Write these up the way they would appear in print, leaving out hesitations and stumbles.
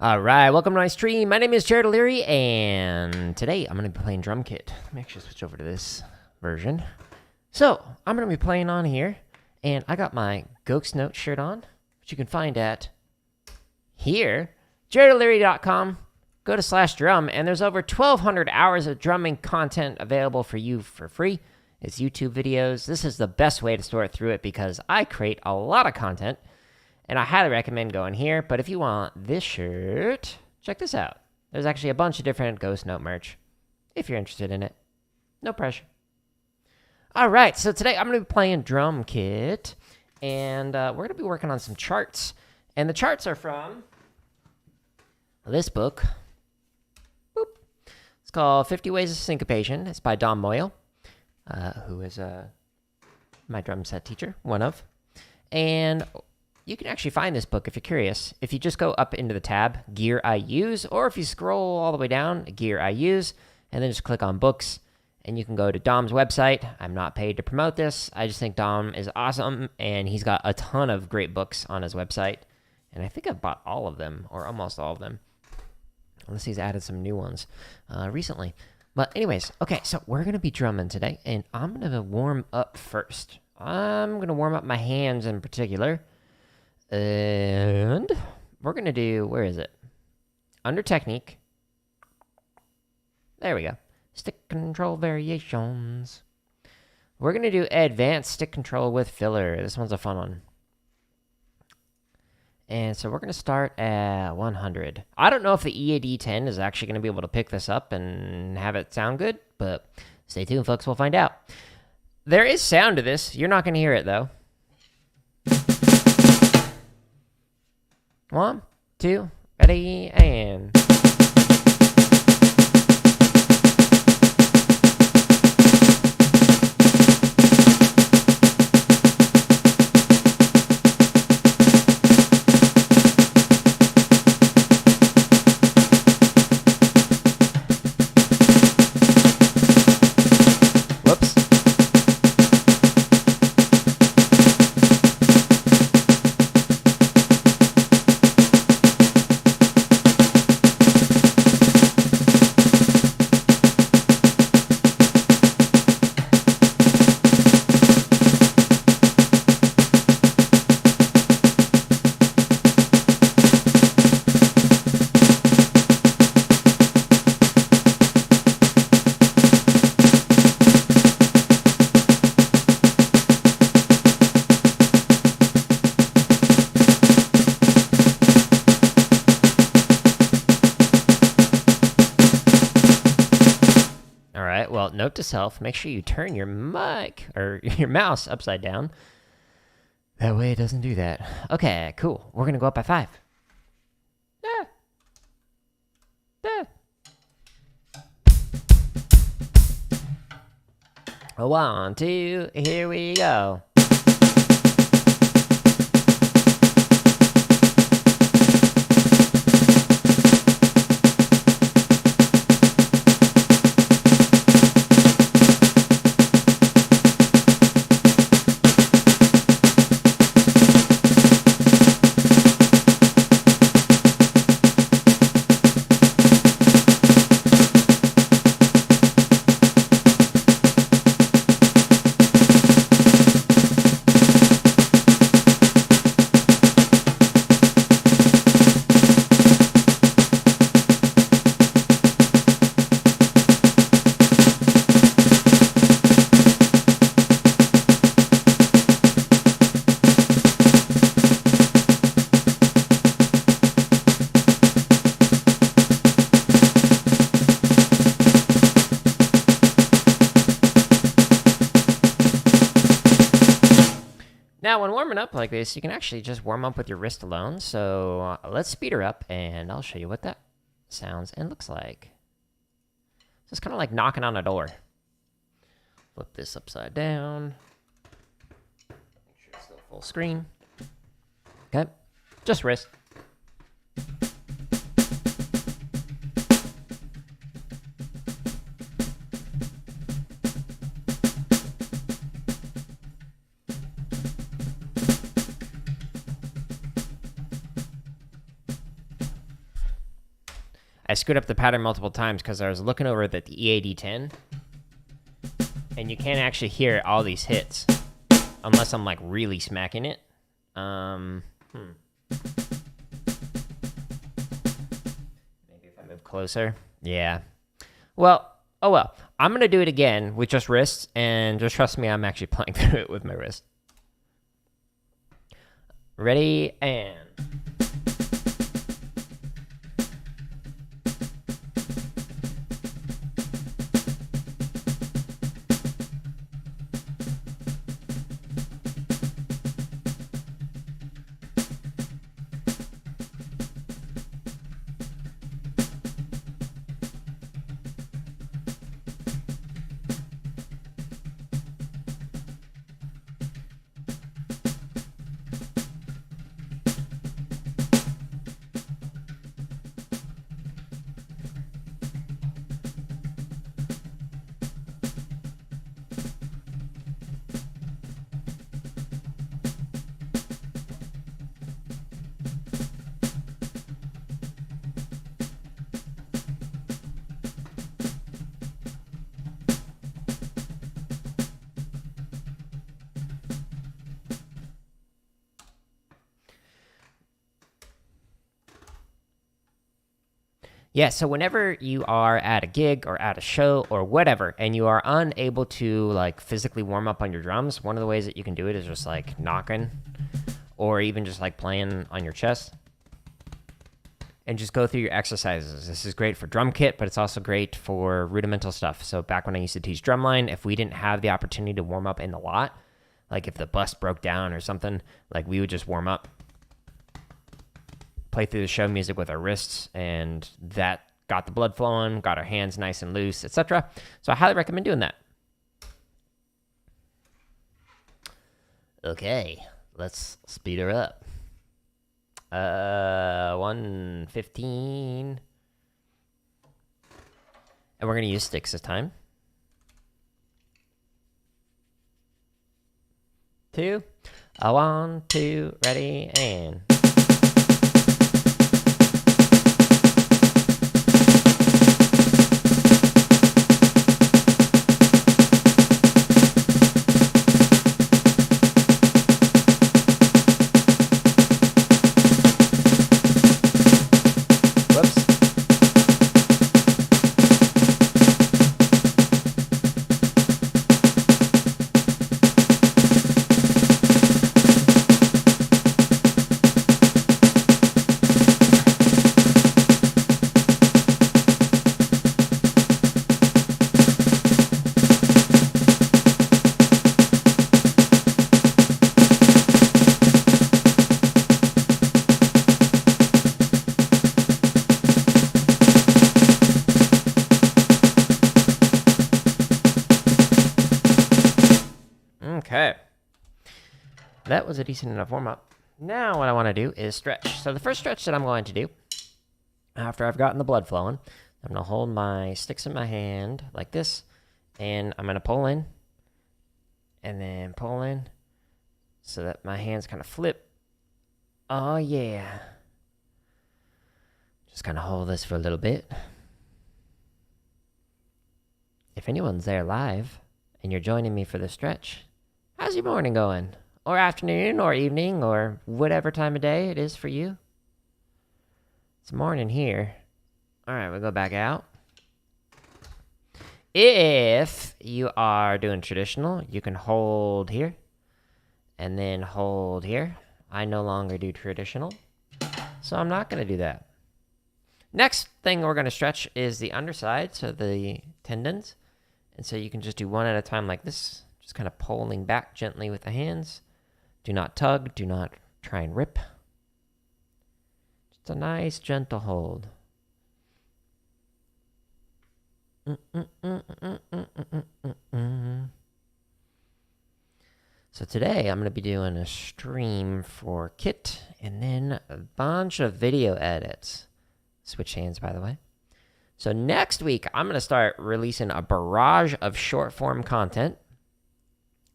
Alright, welcome to my stream. My name is Jared O'Leary, and today I'm going to be playing drum kit. Let me actually switch over to this version. So, I'm going to be playing on here, and I got my Ghost Note shirt on, which you can find at here, jaredoleary.com. Go to /drum, and there's over 1,200 hours of drumming content available for you for free. It's YouTube videos. This is the best way to sort through it because I create a lot of content. And I highly recommend going here, but if you want this shirt, check this out. There's actually a bunch of different Ghost Note merch, if you're interested in it. No pressure. All right, so today I'm going to be playing drum kit, and we're going to be working on some charts. And the charts are from this book. Boop. It's called 50 Ways of Syncopation. It's by Don Moyle, who is my drum set teacher, one of. And you can actually find this book if you're curious. If you just go up into the tab, Gear I Use, or if you scroll all the way down, Gear I Use, and then just click on Books, and you can go to Dom's website. I'm not paid to promote this. I just think Dom is awesome, and he's got a ton of great books on his website. And I think I've bought all of them, or almost all of them, unless he's added some new ones recently. But anyways, okay, so we're going to be drumming today, and I'm going to warm up first. I'm going to warm up my hands in particular. And we're going to do, where is it? Under technique. There we go. Stick control variations. We're going to do advanced stick control with filler. This one's a fun one. And so we're going to start at 100. I don't know if the EAD10 is actually going to be able to pick this up and have it sound good, but stay tuned, folks. We'll find out. There is sound to this. You're not going to hear it, though. 1, 2, ready, and... Whoops. Well, note to self, make sure you turn your mic or your mouse upside down. That way it doesn't do that. Okay, cool. We're going to go up by 5. Ah. Ah. 1, 2, here we go. Now, when warming up like this, you can actually just warm up with your wrist alone. So let's speed her up, and I'll show you what that sounds and looks like. So it's kind of like knocking on a door. Flip this upside down. Make sure it's still full screen. Okay, just wrist. I screwed up the pattern multiple times because I was looking over at the EAD10, and you can't actually hear all these hits unless I'm like really smacking it. Maybe if I move closer. Yeah. Well, oh well. I'm gonna do it again with just wrists, and just trust me, I'm actually playing through it with my wrist. Ready, and... Yeah, so whenever you are at a gig or at a show or whatever, and you are unable to like physically warm up on your drums, one of the ways that you can do it is just like knocking, or even just like playing on your chest, and just go through your exercises. This is great for drum kit, but it's also great for rudimental stuff. So back when I used to teach drumline, if we didn't have the opportunity to warm up in the lot, like if the bus broke down or something, like we would just warm up, play through the show music with our wrists, and that got the blood flowing, got our hands nice and loose, etc. So I highly recommend doing that. Okay, let's speed her up. 1:15, and we're gonna use sticks this time. 2, 1, 2, ready, and... Okay, that was a decent enough warm-up. Now what I want to do is stretch. So the first stretch that I'm going to do, after I've gotten the blood flowing, I'm going to hold my sticks in my hand like this, and I'm going to pull in, and then pull in, so that my hands kind of flip. Oh yeah. Just kind of hold this for a little bit. If anyone's there live, and you're joining me for the stretch, how's your morning going? Or afternoon, or evening, or whatever time of day it is for you? It's morning here. All right, we'll go back out. If you are doing traditional, you can hold here, and then hold here. I no longer do traditional, so I'm not going to do that. Next thing we're going to stretch is the underside, so the tendons. And so you can just do one at a time like this, just kind of pulling back gently with the hands. Do not tug, do not try and rip. Just a nice gentle hold. So today I'm going to be doing a stream for kit and then a bunch of video edits. Switch hands, by the way. So next week, I'm going to start releasing a barrage of short form content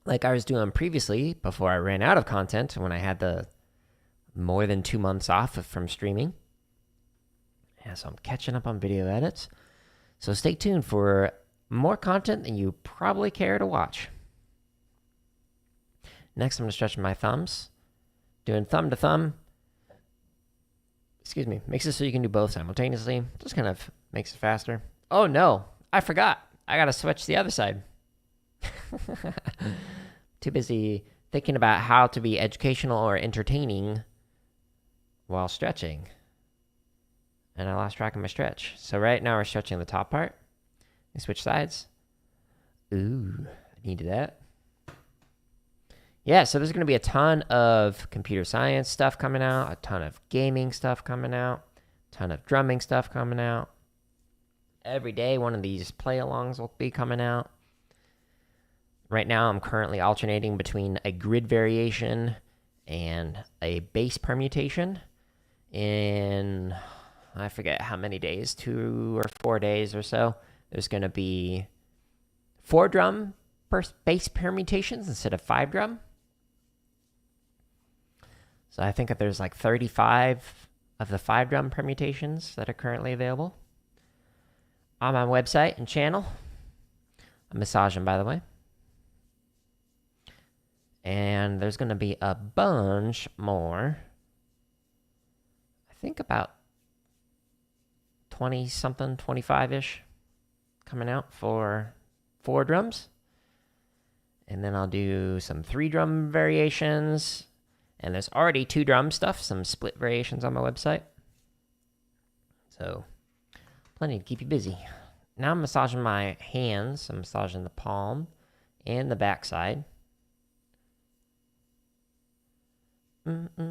like I was doing previously before I ran out of content when I had the more than 2 months off from streaming. Yeah, so I'm catching up on video edits. So stay tuned for more content than you probably care to watch. Next, I'm going to stretch my thumbs. Doing thumb to thumb. Excuse me. Makes it so you can do both simultaneously. Just kind of makes it faster. Oh no, I forgot. I got to switch the other side. Too busy thinking about how to be educational or entertaining while stretching. And I lost track of my stretch. So right now we're stretching the top part. We switch sides. Ooh, I needed that. Yeah, so there's going to be a ton of computer science stuff coming out, a ton of gaming stuff coming out, a ton of drumming stuff coming out. Every day one of these play-alongs will be coming out. Right now I'm currently alternating between a grid variation and a bass permutation in, I forget how many days, 2 or 4 days or so. There's going to be 4 drum bass permutations instead of 5 drum. So I think that there's like 35 of the 5 drum permutations that are currently available on my website and channel. I'm massaging, by the way. And there's going to be a bunch more. I think about 20-something, 25-ish coming out for 4 drums. And then I'll do some 3 drum variations. And there's already 2 drum stuff, some split variations on my website. So, plenty to keep you busy. Now I'm massaging my hands. I'm massaging the palm and the backside. And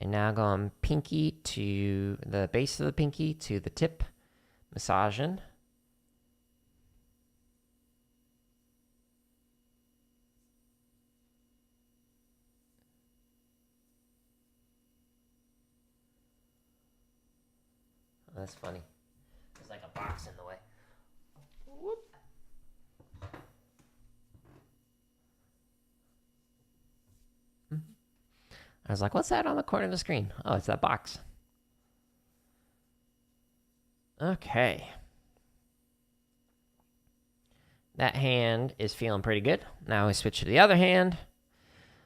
now going pinky to the base of the pinky to the tip, massaging. Oh, that's funny. There's like a box in the way. Whoop. I was like, what's that on the corner of the screen? Oh, it's that box. Okay. That hand is feeling pretty good. Now we switch to the other hand.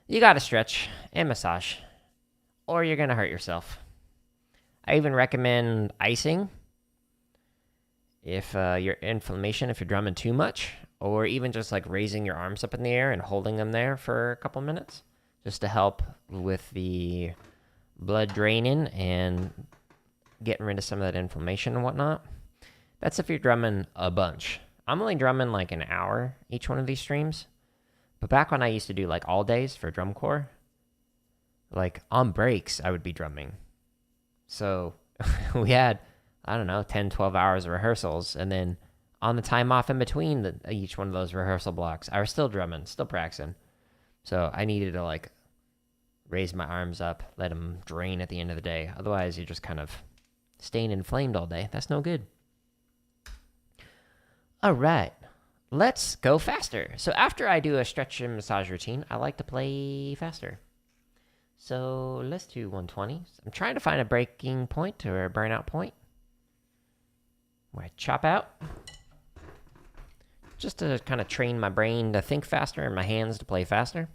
You gotta stretch and massage, or you're gonna hurt yourself. I even recommend icing if you're inflammation, if you're drumming too much, or even just like raising your arms up in the air and holding them there for a couple minutes, just to help with the blood draining and getting rid of some of that inflammation and whatnot. That's if you're drumming a bunch. I'm only drumming like an hour each one of these streams. But back when I used to do like all days for drum corps, like on breaks, I would be drumming. So we had, I don't know, 10, 12 hours of rehearsals. And then on the time off in between each one of those rehearsal blocks, I was still drumming, still practicing. So I needed to like raise my arms up, let them drain at the end of the day. Otherwise, you're just kind of staying inflamed all day. That's no good. All right, let's go faster. So after I do a stretch and massage routine, I like to play faster. So let's do 120. I'm trying to find a breaking point or a burnout point where I chop out, just to kind of train my brain to think faster and my hands to play faster.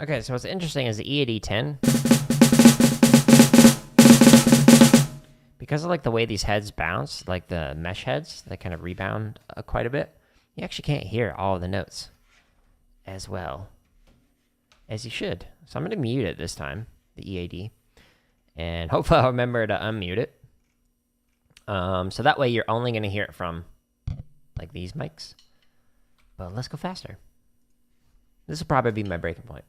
Okay, so what's interesting is the E at E10. because of like the way these heads bounce, like the mesh heads, they kind of rebound quite a bit. You actually can't hear all of the notes as well as you should. So I'm going to mute it this time, the EAD, and hopefully I'll remember to unmute it. So that way you're only going to hear it from like these mics. But let's go faster. This will probably be my breaking point.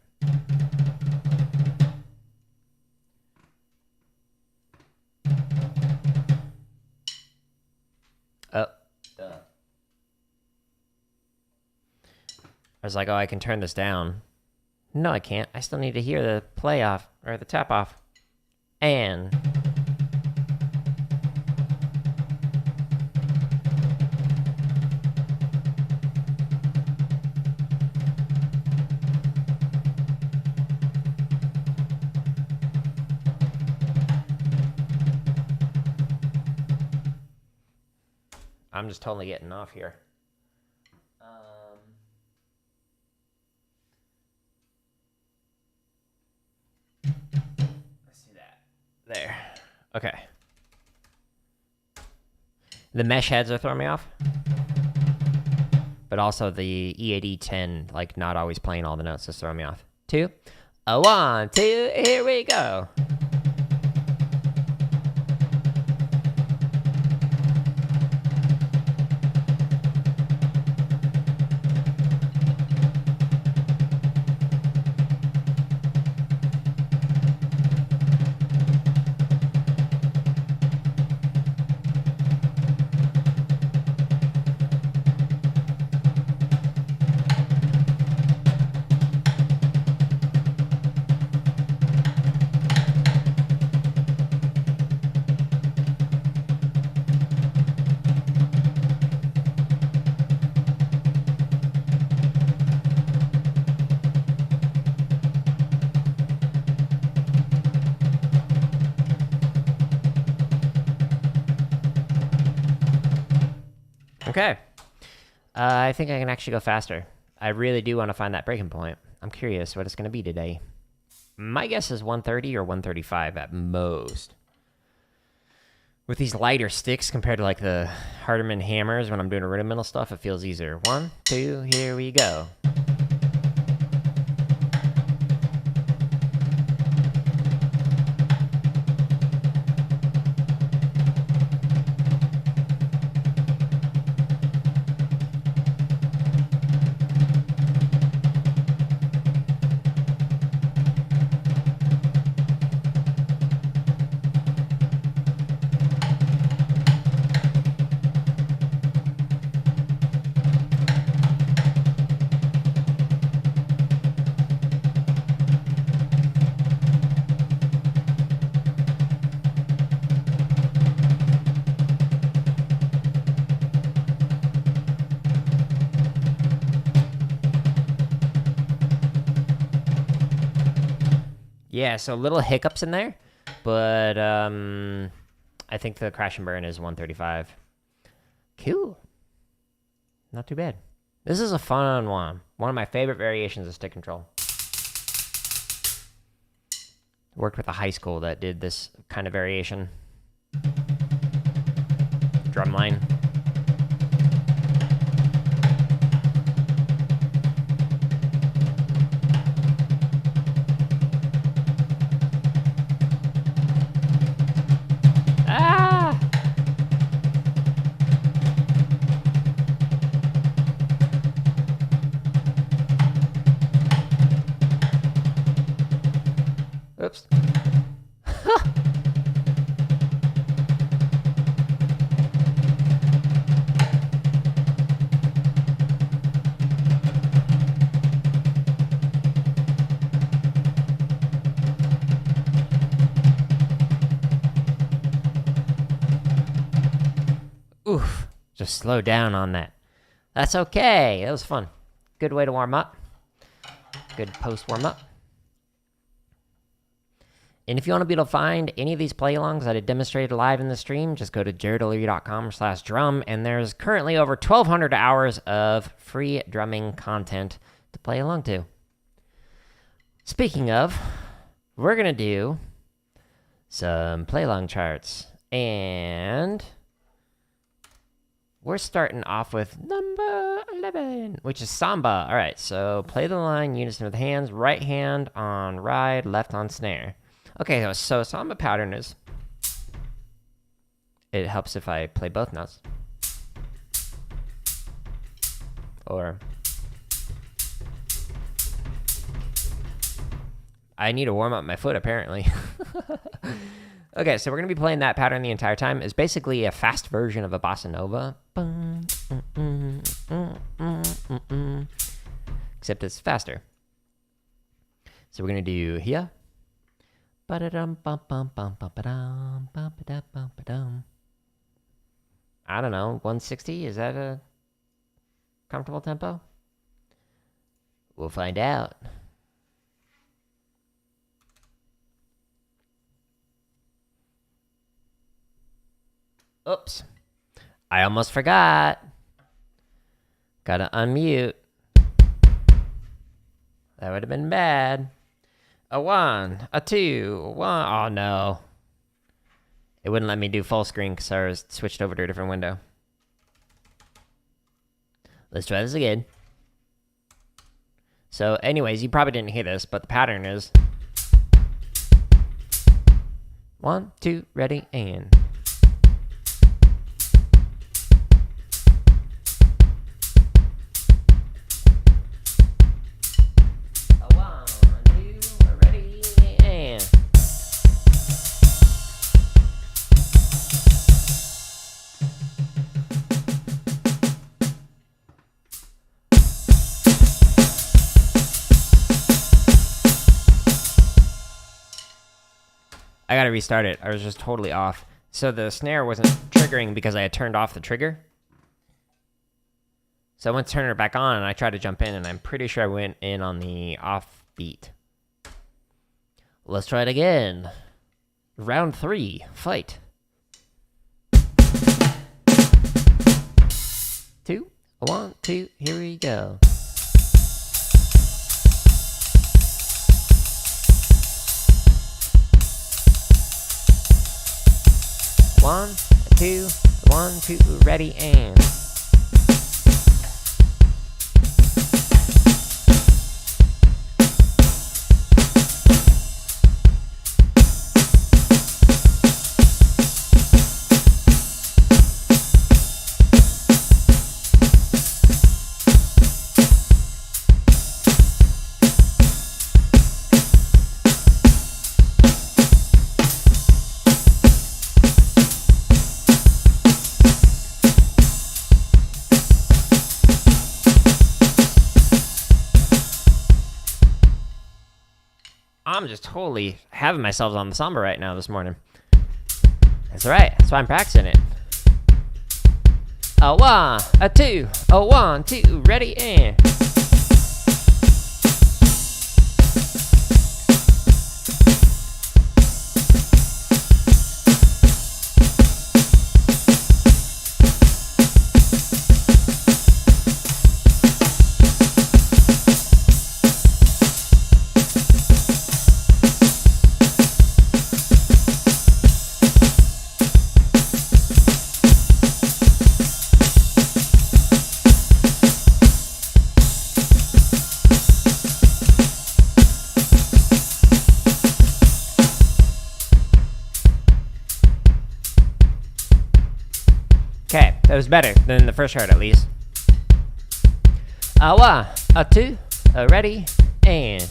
Oh. I was like, oh, I can turn this down. No, I can't. I still need to hear the play off, or the tap off. And... I'm just totally getting off here. Let's do that. There. Okay. The mesh heads are throwing me off. But also the EAD 10, like not always playing all the notes, is throwing me off. 2, 1, 2, here we go. Okay. I think I can actually go faster. I really do want to find that breaking point. I'm curious what it's going to be today. My guess is 130 or 135 at most. With these lighter sticks compared to like the Hardeman hammers when I'm doing rudimental stuff, it feels easier. 1, 2, here we go. Yeah, so little hiccups in there, but I think the crash and burn is 135. Cool. Not too bad. This is a fun one. One of my favorite variations of stick control. Worked with a high school that did this kind of variation. Drumline. Oops. Oof. Just slow down on that. That's okay. That was fun. Good way to warm up. Good post warm up. And if you want to be able to find any of these play-alongs that I demonstrated live in the stream, just go to jaredoleary.com/drum, and there's currently over 1,200 hours of free drumming content to play along to. Speaking of, we're going to do some play-along charts. And we're starting off with number 11, which is Samba. All right, so play the line unison with hands, right hand on ride, left on snare. Okay, so Samba pattern is, it helps if I play both notes. Or I need to warm up my foot, apparently. Okay, so we're going to be playing that pattern the entire time. It's basically a fast version of a bossa nova. Except it's faster. So we're going to do here. I don't know, 160? Is that a comfortable tempo? We'll find out. Oops. I almost forgot. Gotta unmute. That would have been bad. A 1, a 2, a 1. Oh no. It wouldn't let me do full screen because I was switched over to a different window. Let's try this again. So anyways, you probably didn't hear this, but the pattern is 1, 2, ready, and... I gotta restart it. I was just totally off. So the snare wasn't triggering because I had turned off the trigger. So I went to turn it back on and I tried to jump in and I'm pretty sure I went in on the off beat. Let's try it again. Round 3, fight. 2, 1, 2, here we go. One, 2, 1, 2, ready, and... I'm just totally having myself on the Samba right now this morning. That's right. That's why I'm practicing it. A 1, a 2, a 1, 2, ready, and... Okay, that was better than the first chart at least. A 1, a 2, a ready, and...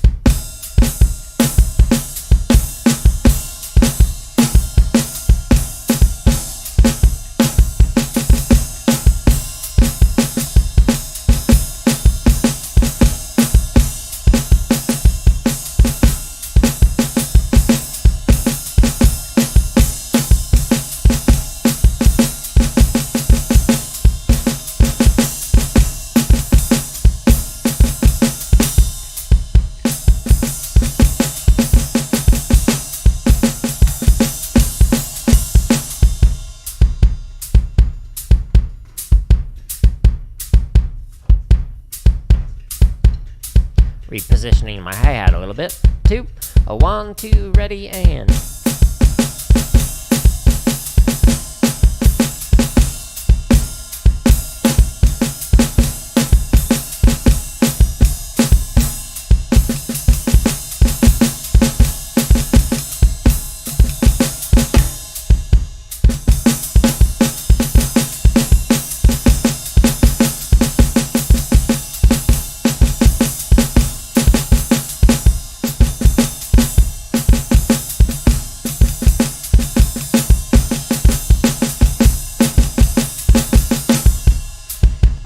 Repositioning my hi-hat a little bit. 2, a 1, 2, ready, and...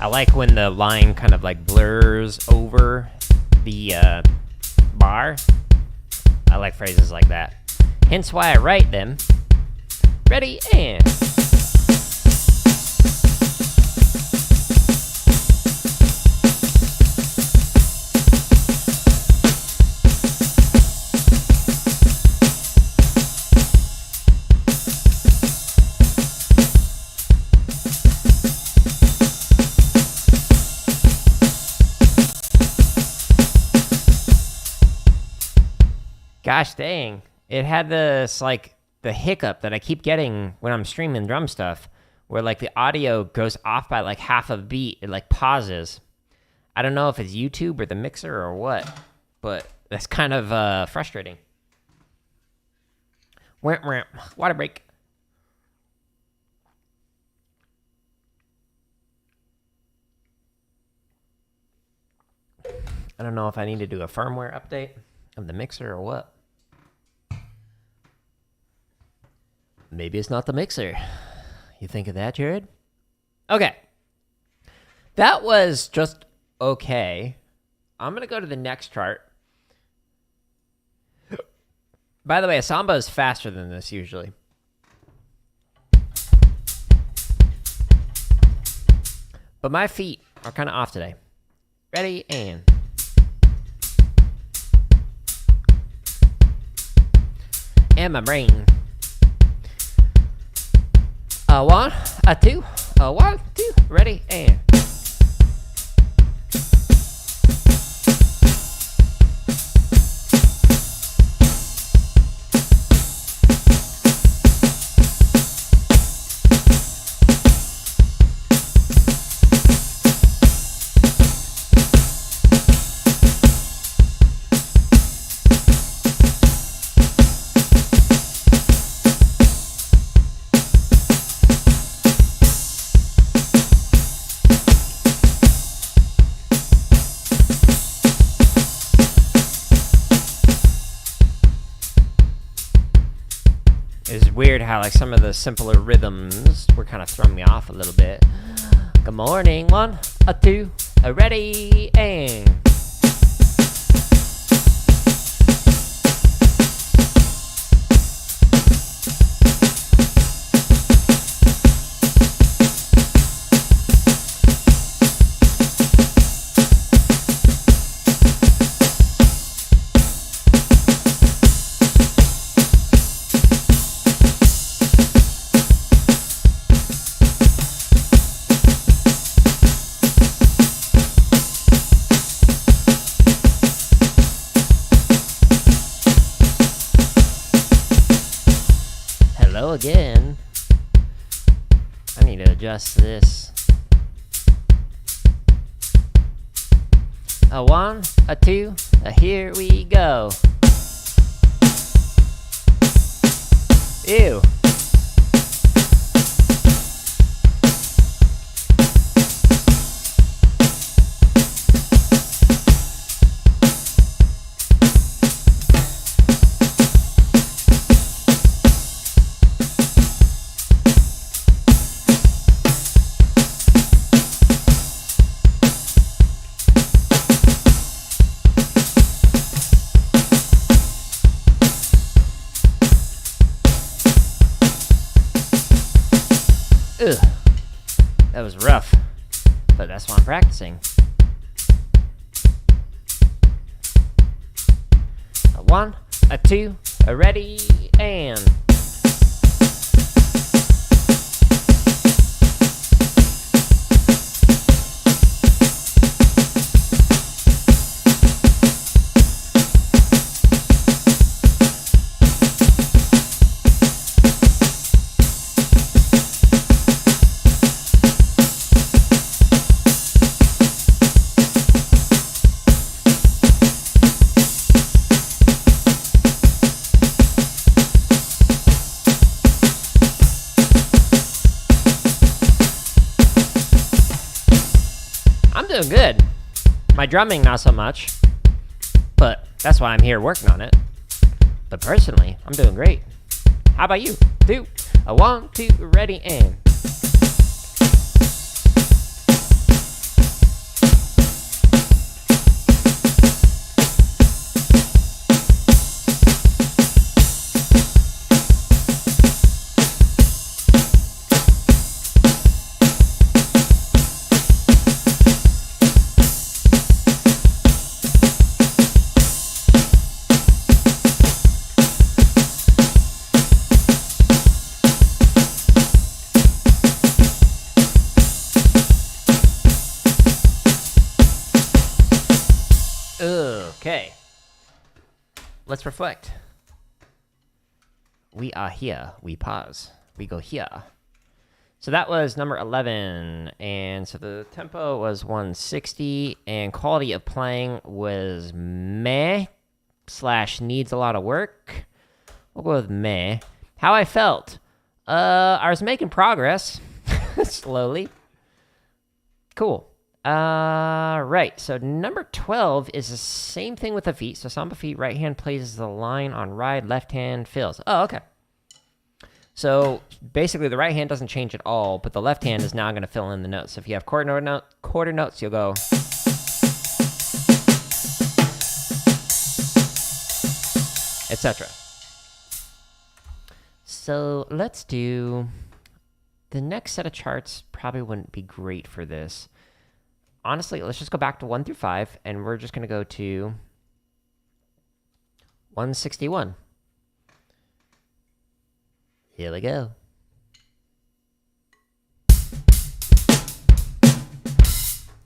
I like when the line kind of like blurs over the bar. I like phrases like that. Hence why I write them. Ready, and... Gosh dang. It had this, like, the hiccup that I keep getting when I'm streaming drum stuff, where, like, the audio goes off by, like, half a beat. It, like, pauses. I don't know if it's YouTube or the mixer or what, but that's kind of frustrating. Water break. I don't know if I need to do a firmware update of the mixer or what. Maybe it's not the mixer. You think of that, Jared? Okay. That was just okay. I'm going to go to the next chart. By the way, a samba is faster than this usually. But my feet are kind of off today. Ready, and... and my brain. A one, a two, a 1, 2, ready, and... It's weird how, like, some of the simpler rhythms were kind of throwing me off a little bit. Good morning, 1, a 2, a ready, and... Hello again. I need to adjust this. A 1, a 2, a here we go. Ew. Ugh, that was rough, but that's why I'm practicing. A 1, a 2, a ready, and... I'm doing good. My drumming, not so much. But that's why I'm here working on it. But personally, I'm doing great. How about you? 2, a 1, 2, ready, and... let's reflect. We are here. We pause. We go here. So that was number 11, and so the tempo was 160, and quality of playing was meh / needs a lot of work. We'll go with meh. How I felt? I was making progress, slowly. Cool. Right, so number 12 is the same thing with the feet. So samba feet, right hand plays the line on ride, left hand fills. Oh, okay. So basically the right hand doesn't change at all, but the left hand is now going to fill in the notes. So if you have quarter notes, you'll go... etc. So let's do... The next set of charts probably wouldn't be great for this. Honestly, let's just go back to 1 through 5, and we're just going to go to 161. Here we go.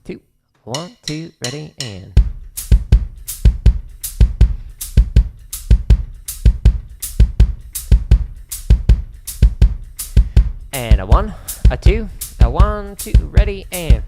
Two, 1, 2, ready, and... And a 1, a 2, a 1, 2, ready, and...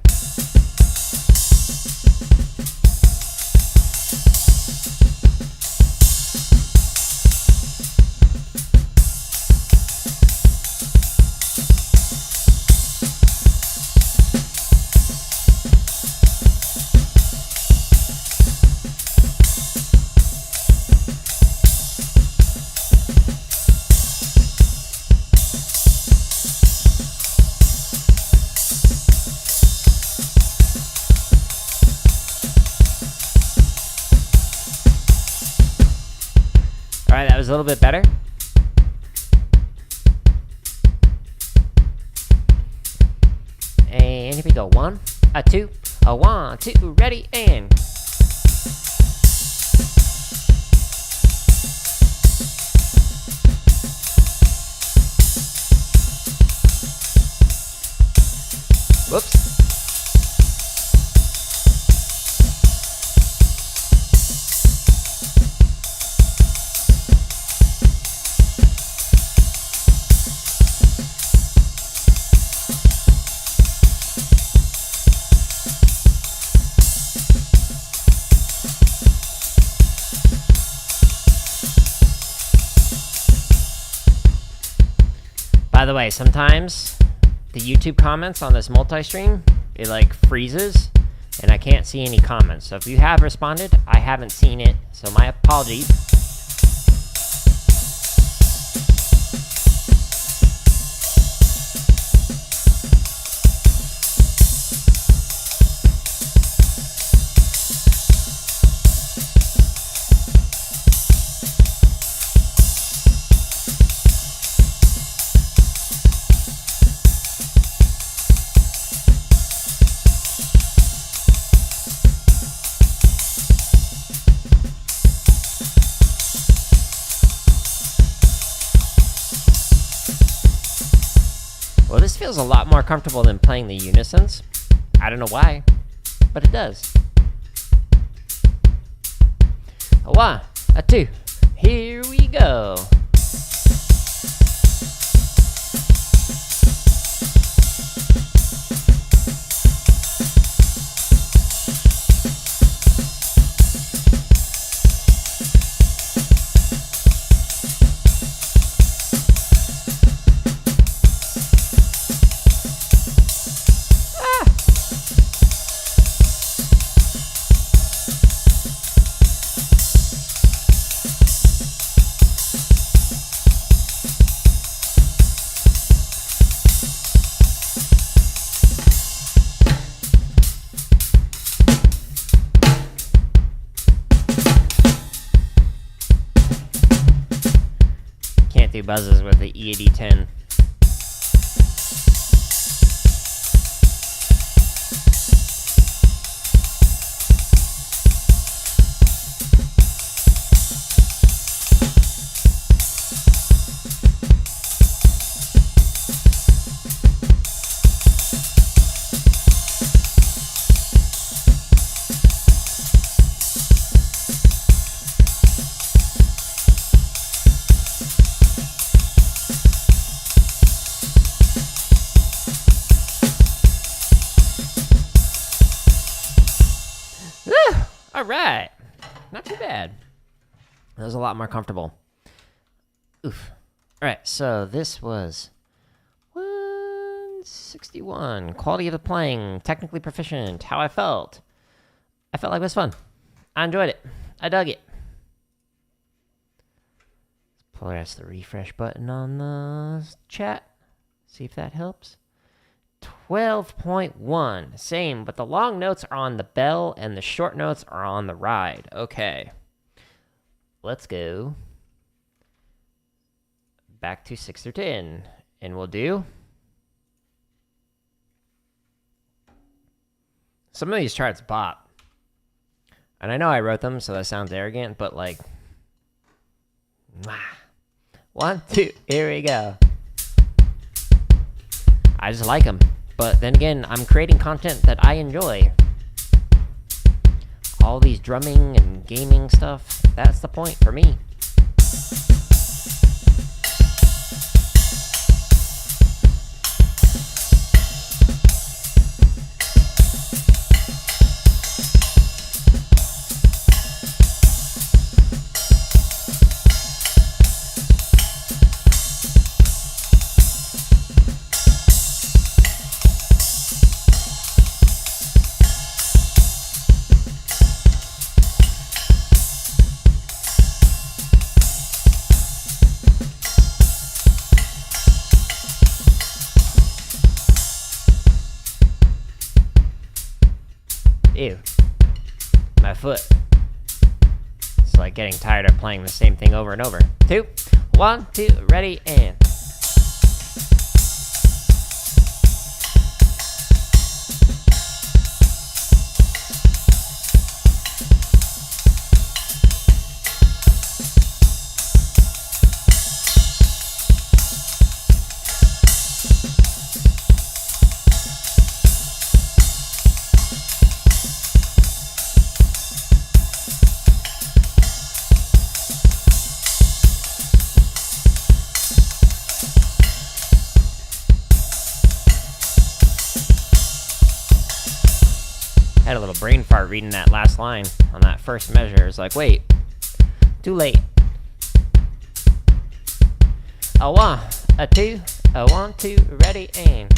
All right, that was a little bit better. And here we go. 1, a 2, a 1, 2, ready, and... Whoops. By the way, sometimes the YouTube comments on this multi-stream, it like freezes and I can't see any comments. So if you have responded, I haven't seen it, so my apologies. Well, this feels a lot more comfortable than playing the unisons. I don't know why, but it does. A 1, a 2, here we go. Can't do buzzes with the E8010. All right. Not too bad. That was a lot more comfortable. Oof. All right, so this was 161. Quality of the playing, technically proficient, how I felt. I felt like it was fun. I enjoyed it. I dug it. Let's press the refresh button on the chat. See if that helps. 12.1. Same, but the long notes are on the bell and the short notes are on the ride. Okay. Let's go back to 6 through 10. And we'll do... Some of these charts bop. And I know I wrote them, so that sounds arrogant, but like... 1, 2, here we go. I just like them. But then again, I'm creating content that I enjoy. All these drumming and gaming stuff, that's the point for me. Ew. My foot. It's like getting tired of playing the same thing over and over. 2, 1, 2, ready, and... Had a little brain fart reading that last line on that first measure. It's like, wait, too late. A 1, a 2, a 1, 2, ready, aim.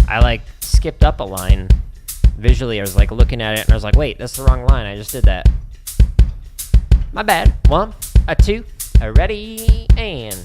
I like skipped up a line visually. I was like looking at it and I was like, wait, that's the wrong line. I just did that. My bad. 1, a 2, a ready, and...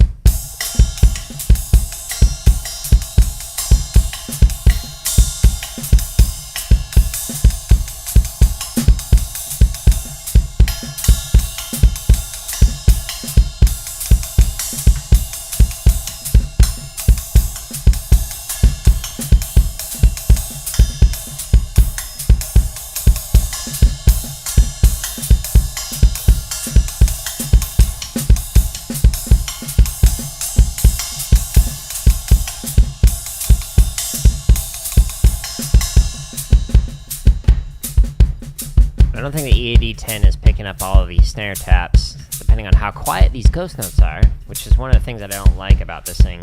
I don't think the EAD10 is picking up all of these snare taps, depending on how quiet these ghost notes are, which is one of the things that I don't like about this thing.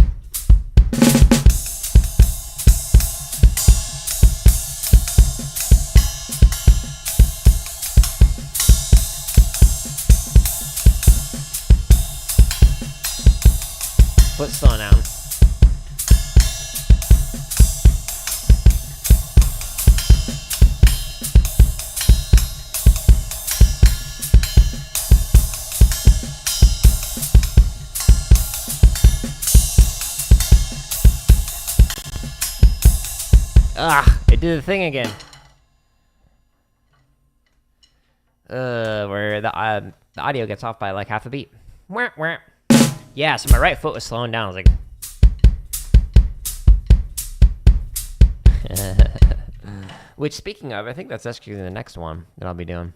Foot slowing down. Ah, it did the thing again. Where the audio gets off by like half a beat. Yeah, so my right foot was slowing down. I was like... Which, speaking of, I think that's actually the next one that I'll be doing.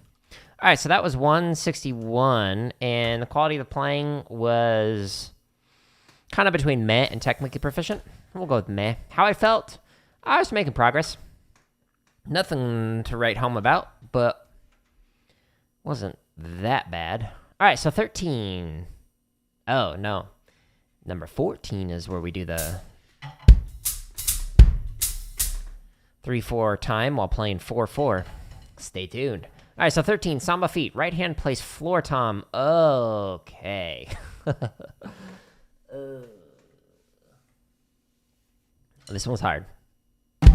All right, so that was 161, and the quality of the playing was kind of between meh and technically proficient. We'll go with meh. How I felt, I was making progress. Nothing to write home about, but wasn't that bad. All right, so 13. Oh, no. Number 14 is where we do the 3/4 time while playing 4/4. Stay tuned. All right, so 13, Samba feet. Right hand plays floor tom. Okay. This one's hard. I'm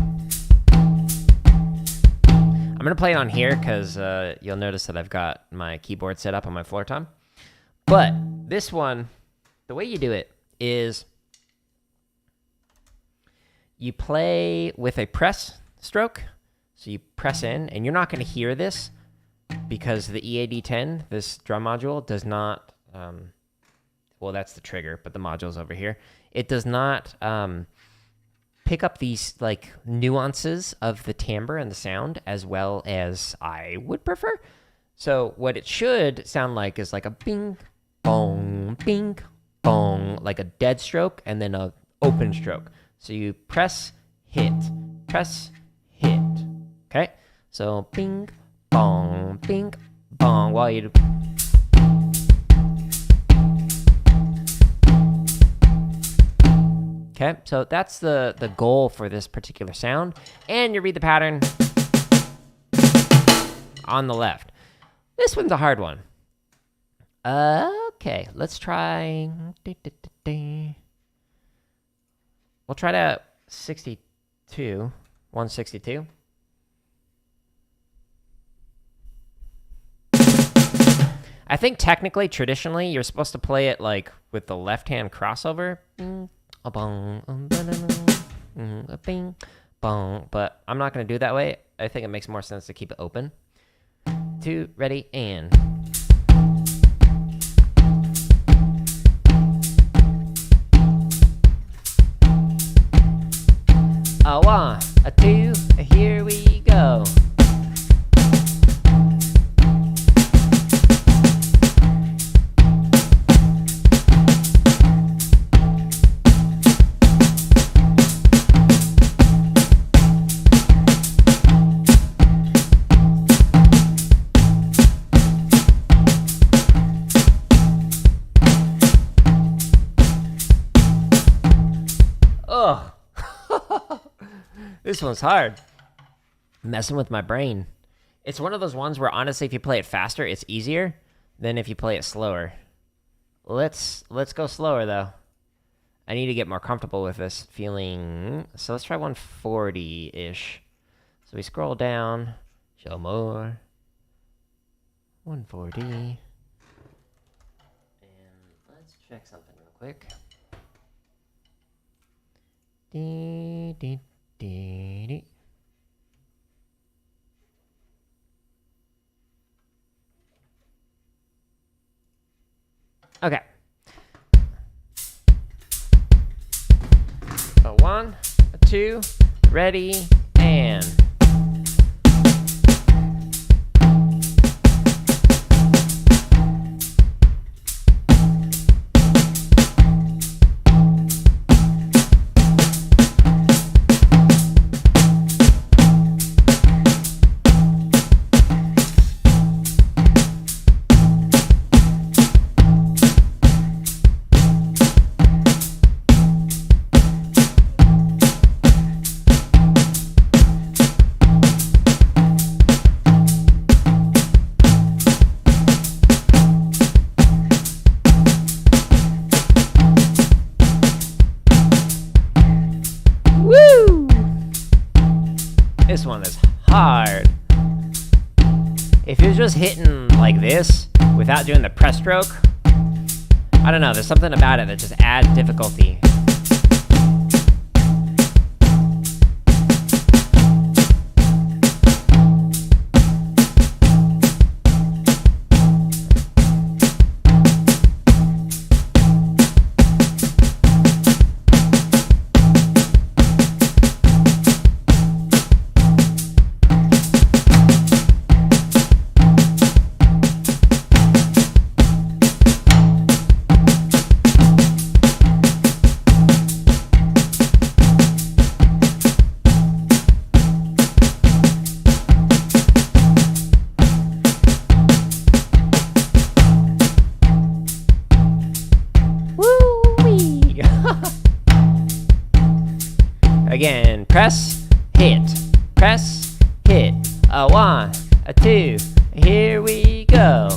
going to play it on here because you'll notice that I've got my keyboard set up on my floor tom. But this one, the way you do it is you play with a press stroke. So you press in, and you're not going to hear this because the EAD10, this drum module, does not, well, that's the trigger, but the module's over here. It does not pick up these like nuances of the timbre and the sound as well as I would prefer. So what it should sound like is like a bing, bong, like a dead stroke and then a open stroke. So you press, hit, okay? So bing, bong, while you do. Okay, so that's the goal for this particular sound. And you read the pattern on the left. This one's a hard one. Okay, let's try. We'll try to 62, 162. I think technically, traditionally, you're supposed to play it like with the left hand crossover. But I'm not going to do it that way. I think it makes more sense to keep it open. 2, ready, and. A 1, a 2, here we go. Ugh. This one's hard. Messing with my brain. It's one of those ones where honestly, if you play it faster, it's easier than if you play it slower. Let's go slower though. I need to get more comfortable with this feeling. So let's try 140-ish. So we scroll down, show more. 140. And let's check something real quick. Okay. A 1, a 2, ready, and. This one is hard. If you're just hitting like this without doing the press stroke, I don't know, there's something about it that just adds difficulty. Again, press, hit, press, hit. A 1, a 2, here we go.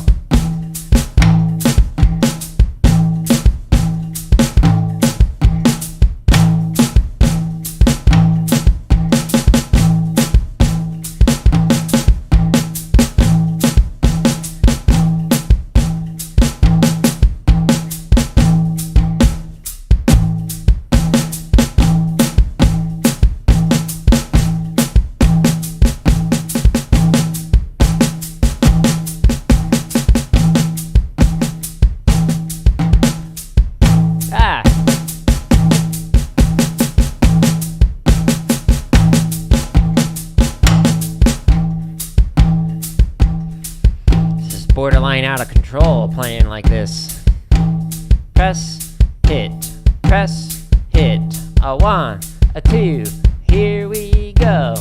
Borderline out of control playing like this. Press, hit, press, hit. A 1, a 2, here we go.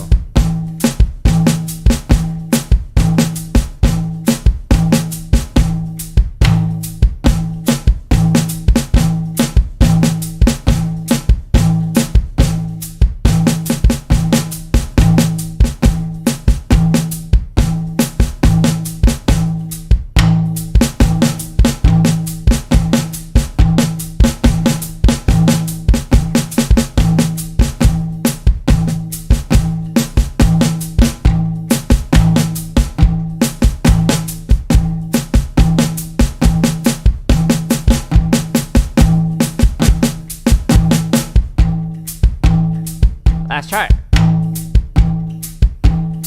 Last try.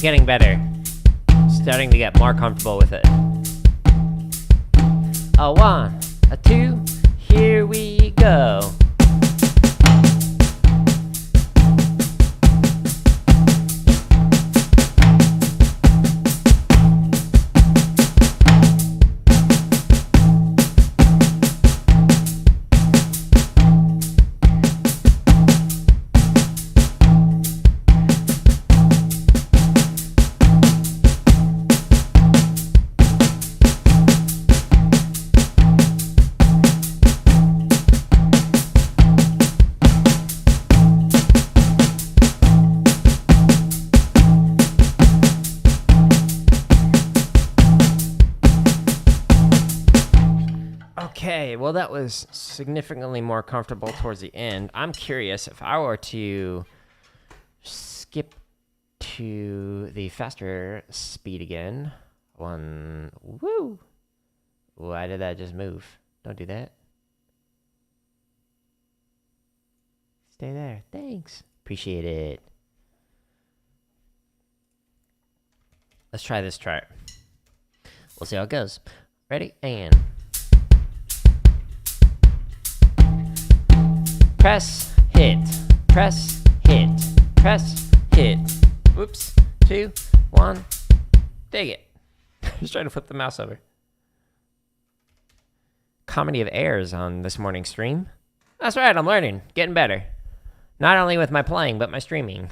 Getting better. Starting to get more comfortable with it. A 1, a 2, here we go. Okay, well that was significantly more comfortable towards the end. I'm curious if I were to skip to the faster speed again. Woo! Why did that just move? Don't do that. Stay there. Thanks. Appreciate it. Let's try this chart. We'll see how it goes. Ready? And press, hit, press, hit, press, hit. Whoops. 2, 1. Dig it. Just trying to flip the mouse over. Comedy of errors on this morning's stream. That's right, I'm learning. Getting better. Not only with my playing, but my streaming.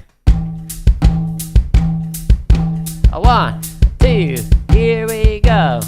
A 1, 2, here we go.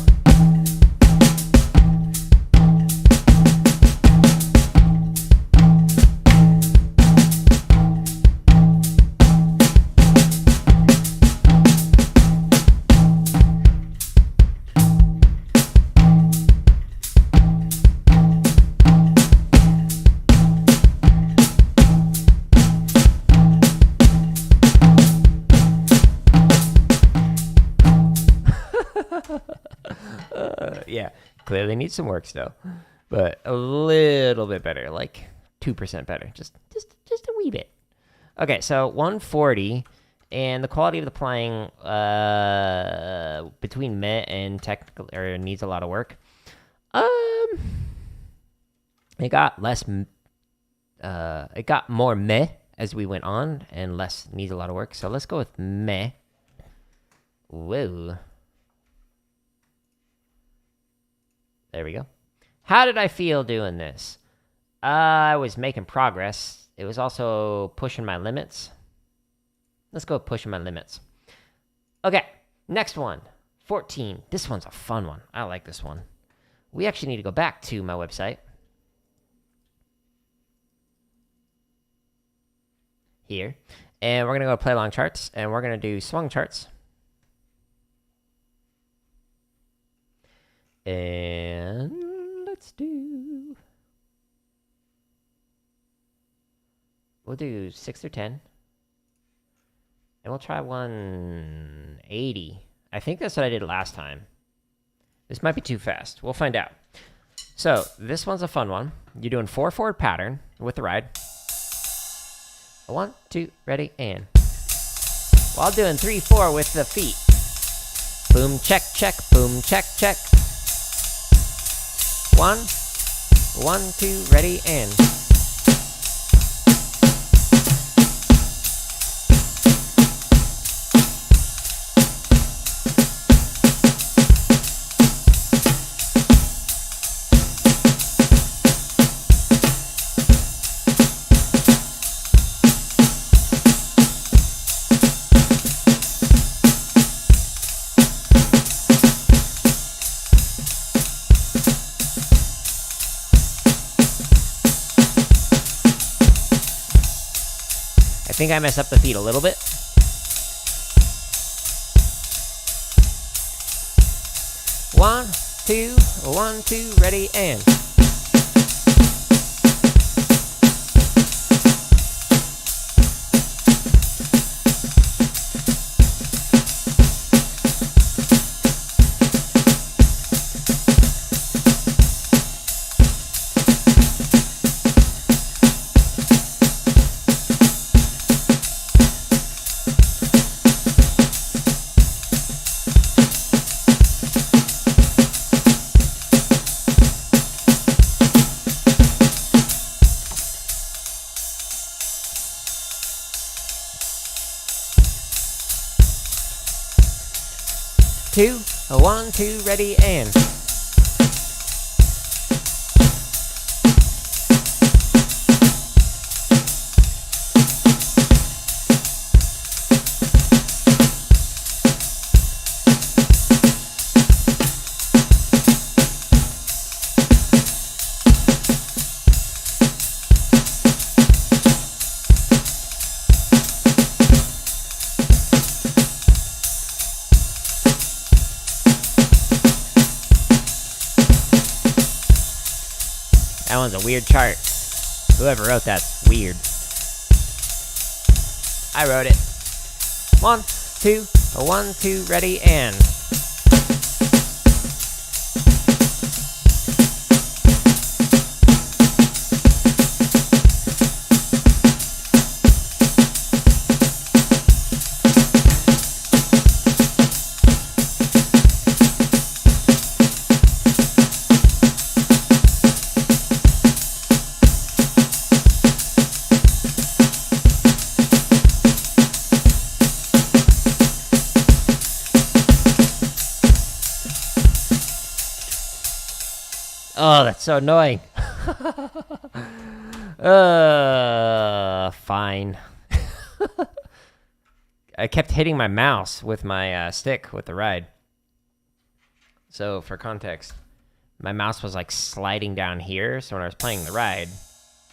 Yeah, clearly needs some work still, but a little bit better, like 2% better, just a wee bit. Okay, so 140, and the quality of the playing between meh and technical or needs a lot of work. It got less. It got more meh as we went on, and less needs a lot of work. So let's go with meh. Whoa. There we go. How did I feel doing this? I was making progress. It was also pushing my limits. Let's go pushing my limits. Okay, next one. 14. This one's a fun one. I like this one. We actually need to go back to my website. here. And we're going to go play along charts, and we're going to do swung charts. And we'll do 6 through 10. And we'll try 180. I think that's what I did last time. This might be too fast. We'll find out. So, this one's a fun one. You're doing 4/4 pattern with the ride. 1, 2, ready, and. While doing 3/4 with the feet. Boom, check, check, boom, check, check. 1, 1, 2, ready, and. I think I messed up the feet a little bit. One, two, ready, and. Two, 1, 2, ready, and. That one's a weird chart. Whoever wrote that's weird. I wrote it. 1, 2, 1, 2, ready, and. Oh, that's so annoying. Fine. I kept hitting my mouse with my stick with the ride. So, for context, my mouse was like sliding down here. So when I was playing the ride,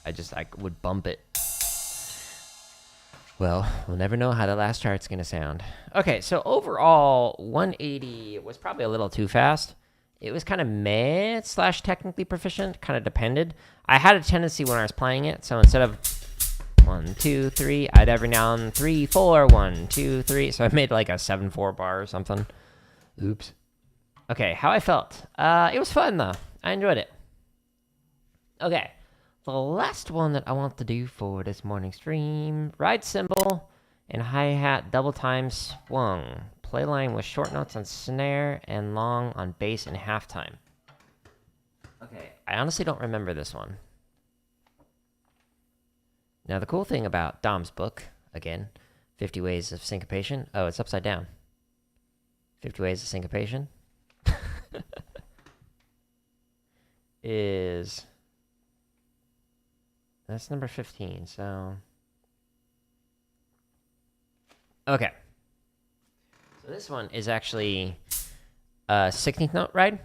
I would bump it. Well, we'll never know how the last chart's gonna sound. Okay, so overall, 180 was probably a little too fast. It was kind of meh / technically proficient, kind of depended. I had a tendency when I was playing it, so instead of 1, 2, 3, I'd every now and 3, 4, 1, 2, 3. So I made like a 7/4 bar or something. Oops. Okay, how I felt. It was fun though. I enjoyed it. Okay, the last one that I want to do for this morning stream: ride cymbal and hi-hat double time swung. Play line with short notes on snare and long on bass and halftime. Okay, I honestly don't remember this one. Now, the cool thing about Dom's book, again, 50 Ways of Syncopation. Oh, it's upside down. 50 Ways of Syncopation. Is... That's number 15, so... Okay. So this one is actually a 16th note ride.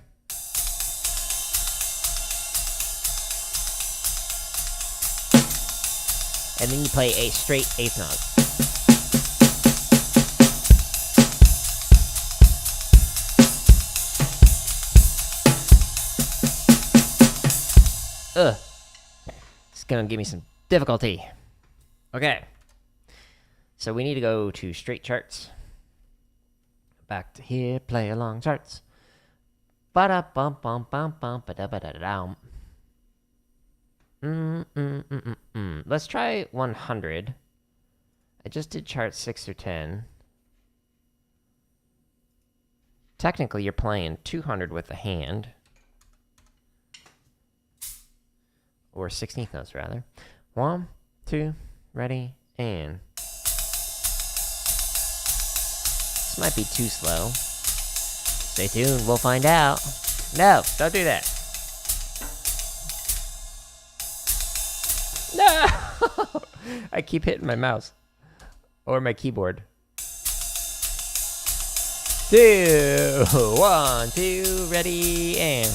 and then you play a straight eighth note. Ugh. It's gonna give me some difficulty. Okay. So we need to go to straight charts. Back to here, play along charts. Ba-da-bum-bum-bum-bum, ba-da-da-dum. Let's try 100. I just did chart 6 or 10. Technically, you're playing 200 with the hand. Or 16th notes, rather. 1, 2, ready, and... This might be too slow. Stay tuned, we'll find out. No, don't do that. No! I keep hitting my mouse. Or my keyboard. 2, 1, 2, ready, and...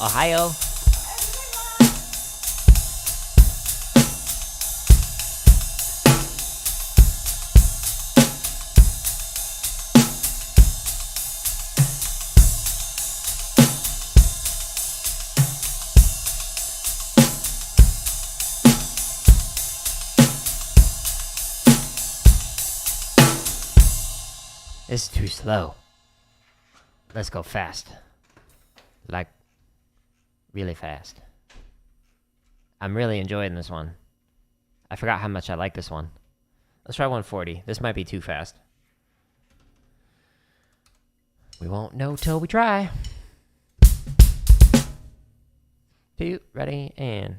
Ohio. This is too slow. Let's go fast. Like, really fast. I'm really enjoying this one. I forgot how much I like this one. Let's try 140. This might be too fast. We won't know till we try. 2, ready, and...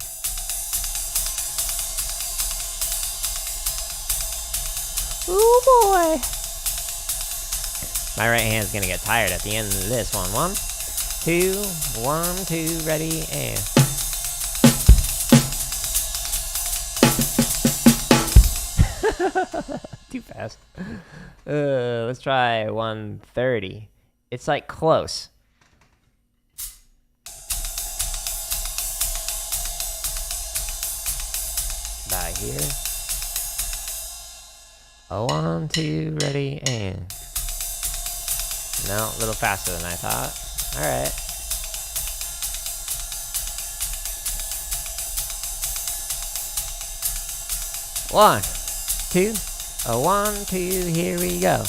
Ooh, boy! My right hand's gonna get tired at the end of this one. 1, 2, 1, 2, ready, and... Too fast. Let's try 130. It's like close. By here. 1, 2, ready, and... No, a little faster than I thought. Alright. 1, 2, 1, 2, here we go.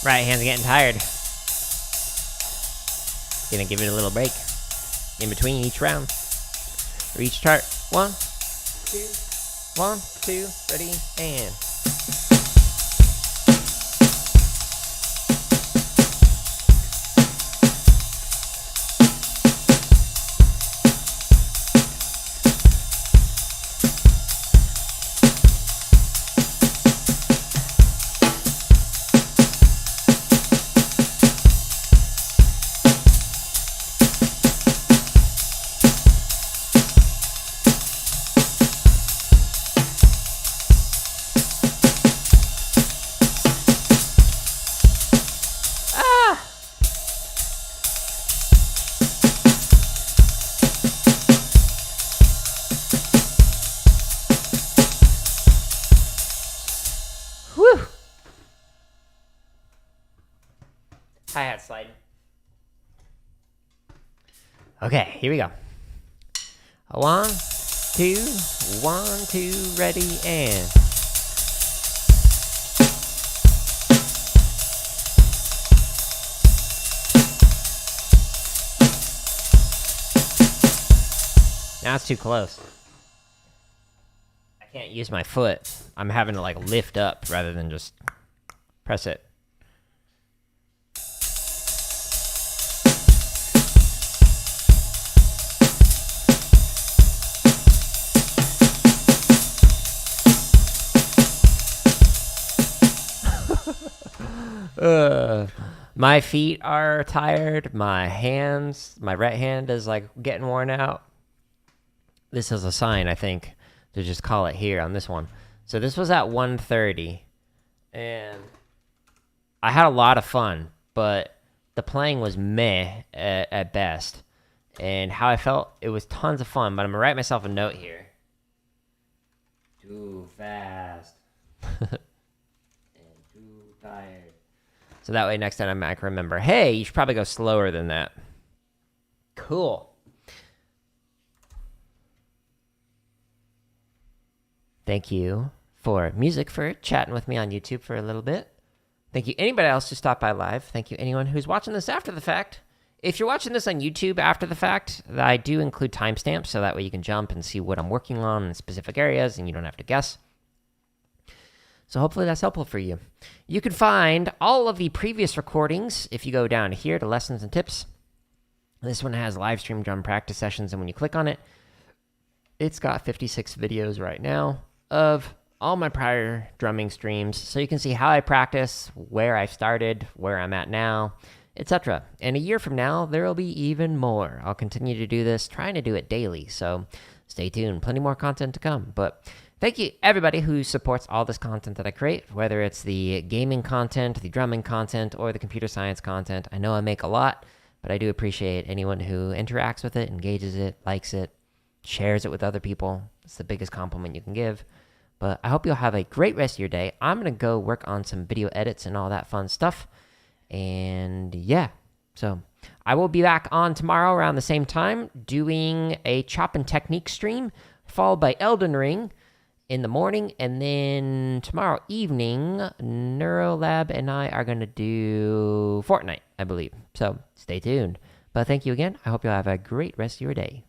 Right hand's getting tired. Gonna give it a little break in between each round or each chart. 1, 2, 1, 2, ready, and... Hi-hat slide. Okay, here we go. 1, 2, 1, 2, ready, and... Now it's too close. I can't use my foot. I'm having to like lift up rather than just press it. My feet are tired. My hands, my right hand is like getting worn out. This is a sign, I think, to just call it here on this one. So this was at 1:30, and I had a lot of fun, but the playing was meh at best. And how I felt, it was tons of fun, but I'm gonna write myself a note here. Too fast. And too tired. So that way next time I can remember, hey, you should probably go slower than that. Cool. Thank you for music, for chatting with me on YouTube for a little bit. Thank you anybody else who stopped by live. Thank you anyone who's watching this after the fact. If you're watching this on YouTube after the fact, I do include timestamps, so that way you can jump and see what I'm working on in specific areas, and you don't have to guess. So hopefully that's helpful for you. You can find all of the previous recordings if you go down here to lessons and tips. This one has live stream drum practice sessions, and when you click on it, it's got 56 videos right now of all my prior drumming streams, so you can see how I practice, where I started, where I'm at now, etc. And a year from now, there will be even more. I'll continue to do this, trying to do it daily, so stay tuned. Plenty more content to come, but thank you everybody who supports all this content that I create, whether it's the gaming content, the drumming content, or the computer science content. I know I make a lot, but I do appreciate anyone who interacts with it, engages it, likes it, shares it with other people. It's the biggest compliment you can give. But I hope you'll have a great rest of your day. I'm going to go work on some video edits and all that fun stuff. And yeah, so I will be back on tomorrow around the same time doing a chop and technique stream, followed by Elden Ring in the morning. And then tomorrow evening, Neurolab and I are going to do Fortnite, I believe. So stay tuned. But thank you again. I hope you'll have a great rest of your day.